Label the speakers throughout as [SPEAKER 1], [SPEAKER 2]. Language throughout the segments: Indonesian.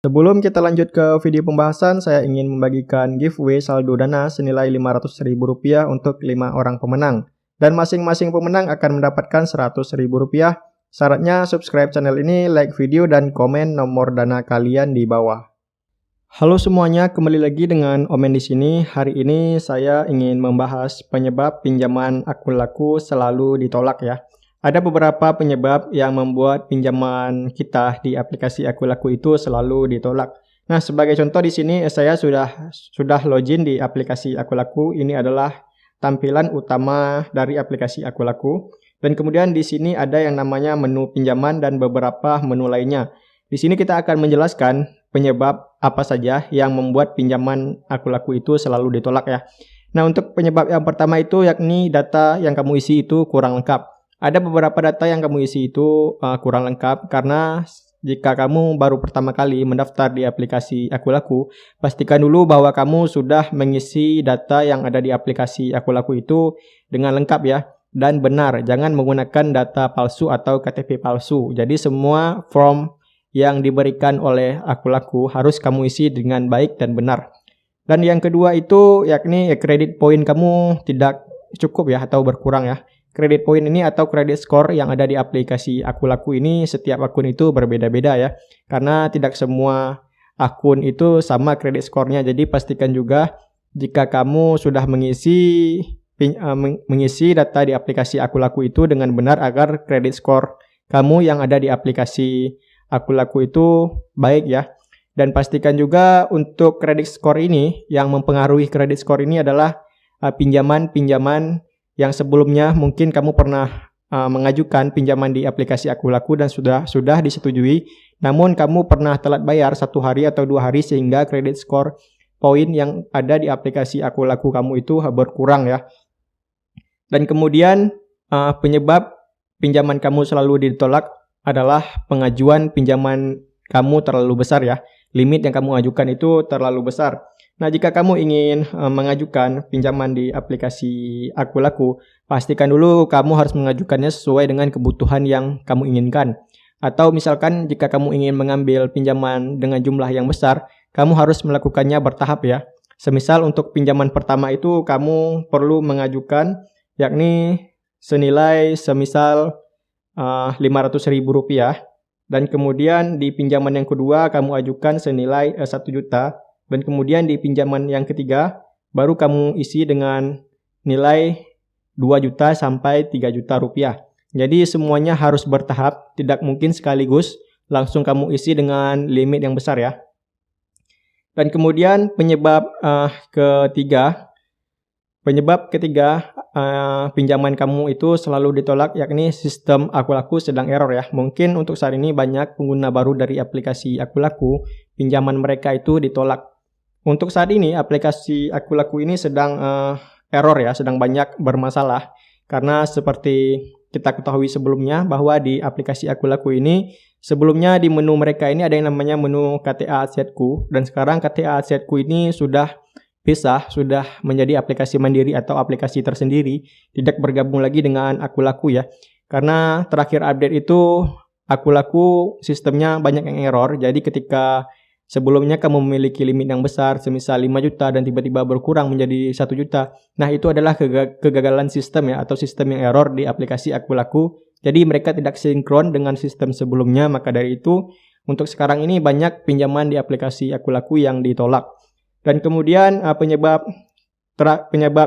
[SPEAKER 1] Sebelum kita lanjut ke video pembahasan, saya ingin membagikan giveaway saldo dana senilai Rp500.000 untuk 5 orang pemenang. Dan masing-masing pemenang akan mendapatkan Rp100.000. Syaratnya subscribe channel ini, like video, dan komen nomor dana kalian di bawah. Halo semuanya, kembali lagi dengan Omen di sini. Hari ini saya ingin membahas penyebab pinjaman akun laku selalu ditolak ya. Ada beberapa penyebab yang membuat pinjaman kita di aplikasi akun laku itu selalu ditolak. Nah, sebagai contoh di sini saya sudah login di aplikasi akun laku. Ini adalah tampilan utama dari aplikasi akun laku. Dan kemudian di sini ada yang namanya menu pinjaman dan beberapa menu lainnya. Di sini kita akan menjelaskan penyebab apa saja yang membuat pinjaman akun laku itu selalu ditolak ya. Nah, untuk penyebab yang pertama itu yakni data yang kamu isi itu kurang lengkap. Ada beberapa data yang kamu isi itu kurang lengkap karena jika kamu baru pertama kali mendaftar di aplikasi akun laku, pastikan dulu bahwa kamu sudah mengisi data yang ada di aplikasi akun laku itu dengan lengkap ya dan benar. Jangan menggunakan data palsu atau KTP palsu. Jadi semua form yang diberikan oleh akun laku harus kamu isi dengan baik dan benar. Dan yang kedua itu yakni kredit poin kamu tidak cukup ya atau berkurang ya. Kredit poin ini atau kredit score yang ada di aplikasi akun laku ini setiap akun itu berbeda-beda ya. Karena tidak semua akun itu sama kredit skornya. Jadi pastikan juga jika kamu sudah mengisi data di aplikasi akun laku itu dengan benar agar kredit score kamu yang ada di aplikasi akun laku itu baik ya. Dan pastikan juga untuk kredit score ini yang mempengaruhi kredit score ini adalah pinjaman-pinjaman yang sebelumnya mungkin kamu pernah mengajukan pinjaman di aplikasi akun laku dan sudah disetujui, namun kamu pernah telat bayar 1 hari atau 2 hari sehingga kredit skor poin yang ada di aplikasi akun laku kamu itu berkurang ya. Dan kemudian penyebab pinjaman kamu selalu ditolak adalah pengajuan pinjaman kamu terlalu besar ya. Limit yang kamu ajukan itu terlalu besar. Nah, jika kamu ingin mengajukan pinjaman di aplikasi akun laku, pastikan dulu kamu harus mengajukannya sesuai dengan kebutuhan yang kamu inginkan. Atau misalkan jika kamu ingin mengambil pinjaman dengan jumlah yang besar, kamu harus melakukannya bertahap ya. Semisal untuk pinjaman pertama itu kamu perlu mengajukan yakni senilai semisal Rp500.000 dan kemudian di pinjaman yang kedua kamu ajukan senilai 1 juta. Dan kemudian di pinjaman yang ketiga, baru kamu isi dengan nilai 2 juta sampai 3 juta rupiah. Jadi semuanya harus bertahap, tidak mungkin sekaligus langsung kamu isi dengan limit yang besar ya. Dan kemudian penyebab ketiga pinjaman kamu itu selalu ditolak yakni sistem akun laku sedang error ya. Mungkin untuk saat ini banyak pengguna baru dari aplikasi akun laku, pinjaman mereka itu ditolak. Untuk saat ini aplikasi akun laku ini sedang error ya, sedang banyak bermasalah. Karena seperti kita ketahui sebelumnya bahwa di aplikasi akun laku ini sebelumnya di menu mereka ini ada yang namanya menu KTA Asetku dan sekarang KTA Asetku ini sudah pisah, sudah menjadi aplikasi mandiri atau aplikasi tersendiri, tidak bergabung lagi dengan akun laku ya. Karena terakhir update itu akun laku sistemnya banyak yang error. Jadi ketika sebelumnya kamu memiliki limit yang besar, semisal 5 juta dan tiba-tiba berkurang menjadi 1 juta. Nah, itu adalah kegagalan sistem ya, atau sistem yang error di aplikasi akun laku. Jadi mereka tidak sinkron dengan sistem sebelumnya, maka dari itu untuk sekarang ini banyak pinjaman di aplikasi akun laku yang ditolak. Dan kemudian penyebab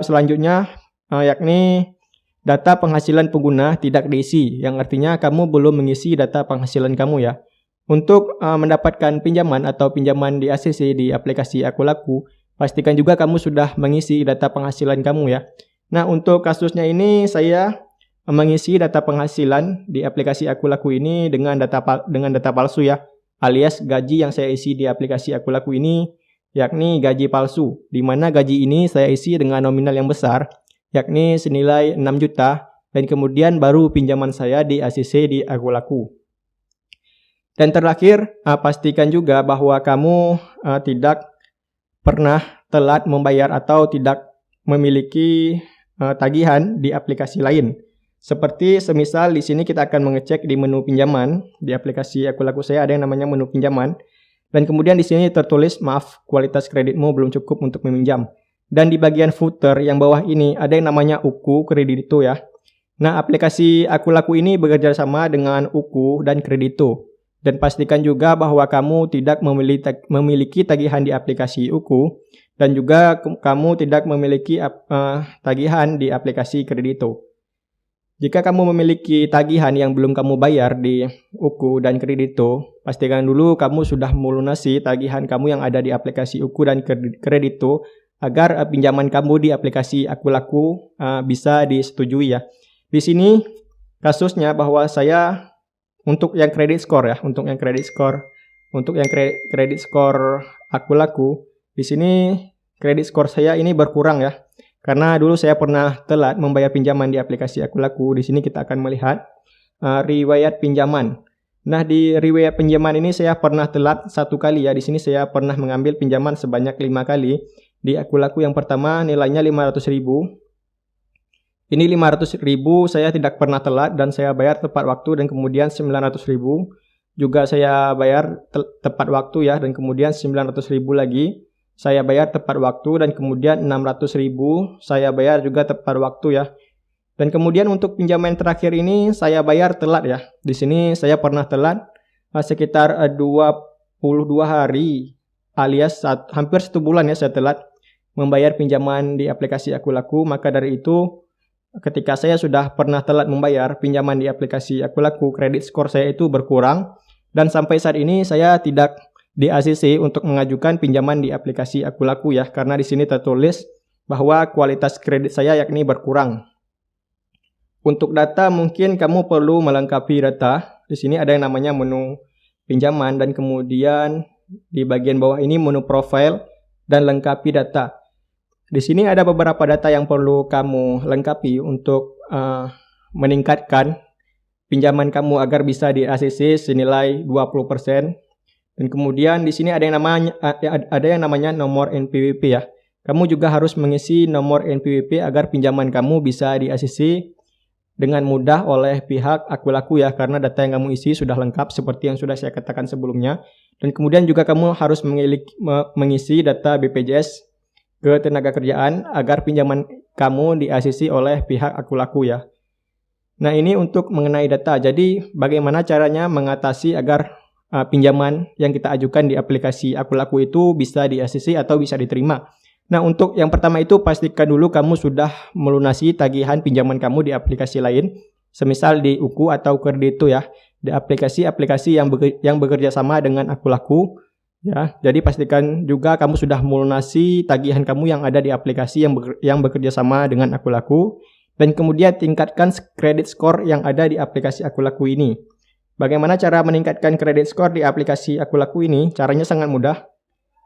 [SPEAKER 1] selanjutnya yakni data penghasilan pengguna tidak diisi, yang artinya kamu belum mengisi data penghasilan kamu ya. Untuk mendapatkan pinjaman atau pinjaman di ACC di aplikasi akun laku, pastikan juga kamu sudah mengisi data penghasilan kamu ya. Nah, untuk kasusnya ini saya mengisi data penghasilan di aplikasi akun laku ini dengan data palsu ya, alias gaji yang saya isi di aplikasi akun laku ini yakni gaji palsu, di mana gaji ini saya isi dengan nominal yang besar, yakni senilai 6 juta, dan kemudian baru pinjaman saya di ACC di akun laku. Dan terakhir, pastikan juga bahwa kamu tidak pernah telat membayar atau tidak memiliki tagihan di aplikasi lain. Seperti semisal di sini kita akan mengecek di menu pinjaman. Di aplikasi akun laku saya ada yang namanya menu pinjaman. Dan kemudian di sini tertulis, maaf, kualitas kreditmu belum cukup untuk meminjam. Dan di bagian footer yang bawah ini ada yang namanya UKU Kredito ya. Nah, aplikasi Akulaku ini bekerja sama dengan UKU dan Kredito. Dan pastikan juga bahwa kamu tidak memiliki tagihan di aplikasi UKU dan juga kamu tidak memiliki tagihan di aplikasi Kredito. Jika kamu memiliki tagihan yang belum kamu bayar di UKU dan Kredito, pastikan dulu kamu sudah melunasi tagihan kamu yang ada di aplikasi UKU dan Kredito agar pinjaman kamu di aplikasi Akulaku bisa disetujui ya. Di sini kasusnya bahwa saya untuk yang kredit score ya, untuk yang kredit score Akulaku, di sini kredit score saya ini berkurang ya. Karena dulu saya pernah telat membayar pinjaman di aplikasi Akulaku. Di sini kita akan melihat riwayat pinjaman. Nah, di riwayat pinjaman ini saya pernah telat 1 kali ya. Di sini saya pernah mengambil pinjaman sebanyak 5 kali. Di Akulaku yang pertama nilainya 500.000. Ini 500.000 saya tidak pernah telat dan saya bayar tepat waktu, dan kemudian 900.000 juga saya bayar tepat waktu ya, dan kemudian 900.000 lagi saya bayar tepat waktu, dan kemudian 600.000 saya bayar juga tepat waktu ya. Dan kemudian untuk pinjaman terakhir ini saya bayar telat ya. Di sini saya pernah telat sekitar 22 hari alias hampir 1 bulan ya saya telat membayar pinjaman di aplikasi Akulaku. Maka dari itu ketika saya sudah pernah telat membayar pinjaman di aplikasi Akulaku, kredit skor saya itu berkurang, dan sampai saat ini saya tidak di ACC untuk mengajukan pinjaman di aplikasi Akulaku ya, karena di sini tertulis bahwa kualitas kredit saya yakni berkurang. Untuk data mungkin kamu perlu melengkapi data. Di sini ada yang namanya menu pinjaman, dan kemudian di bagian bawah ini menu profile dan lengkapi data. Di sini ada beberapa data yang perlu kamu lengkapi untuk meningkatkan pinjaman kamu agar bisa di ACC senilai 20%. Dan kemudian di sini ada yang namanya nomor NPWP ya. Kamu juga harus mengisi nomor NPWP agar pinjaman kamu bisa di ACC dengan mudah oleh pihak Akulaku ya, karena data yang kamu isi sudah lengkap seperti yang sudah saya katakan sebelumnya. Dan kemudian juga kamu harus mengisi data BPJS Ketenagakerjaan agar pinjaman kamu di ACC oleh pihak Akulaku ya. Nah, ini untuk mengenai data. Jadi bagaimana caranya mengatasi agar pinjaman yang kita ajukan di aplikasi Akulaku itu bisa di ACC atau bisa diterima. Nah, untuk yang pertama itu pastikan dulu kamu sudah melunasi tagihan pinjaman kamu di aplikasi lain, semisal di UKU atau Kredito ya, di aplikasi-aplikasi yang bekerja sama dengan Akulaku ya. Jadi pastikan juga kamu sudah melunasi tagihan kamu yang ada di aplikasi yang bekerja sama dengan Akulaku, dan kemudian tingkatkan kredit skor yang ada di aplikasi Akulaku ini. Bagaimana cara meningkatkan kredit skor di aplikasi Akulaku ini? Caranya sangat mudah.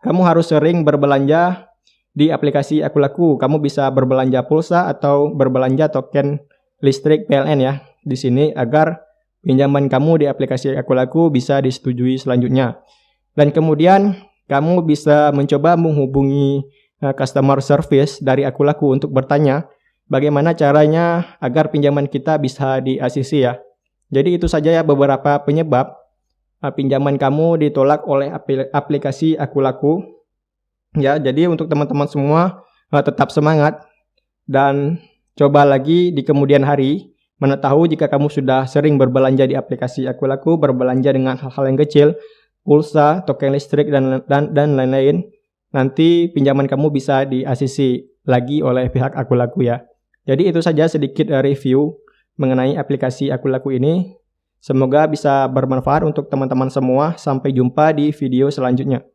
[SPEAKER 1] Kamu harus sering berbelanja di aplikasi Akulaku. Kamu bisa berbelanja pulsa atau berbelanja token listrik PLN ya di sini agar pinjaman kamu di aplikasi Akulaku bisa disetujui selanjutnya. Dan kemudian kamu bisa mencoba menghubungi customer service dari Akulaku untuk bertanya bagaimana caranya agar pinjaman kita bisa di ACC ya. Jadi itu saja ya beberapa penyebab pinjaman kamu ditolak oleh aplikasi Akulaku. Ya, jadi untuk teman-teman semua tetap semangat dan coba lagi di kemudian hari. Mana tahu jika kamu sudah sering berbelanja di aplikasi Akulaku, berbelanja dengan hal-hal yang kecil, pulsa, token listrik dan lain-lain, nanti pinjaman kamu bisa di ACC lagi oleh pihak Akulaku ya. Jadi itu saja sedikit review mengenai aplikasi Akulaku ini. Semoga bisa bermanfaat untuk teman-teman semua. Sampai jumpa di video selanjutnya.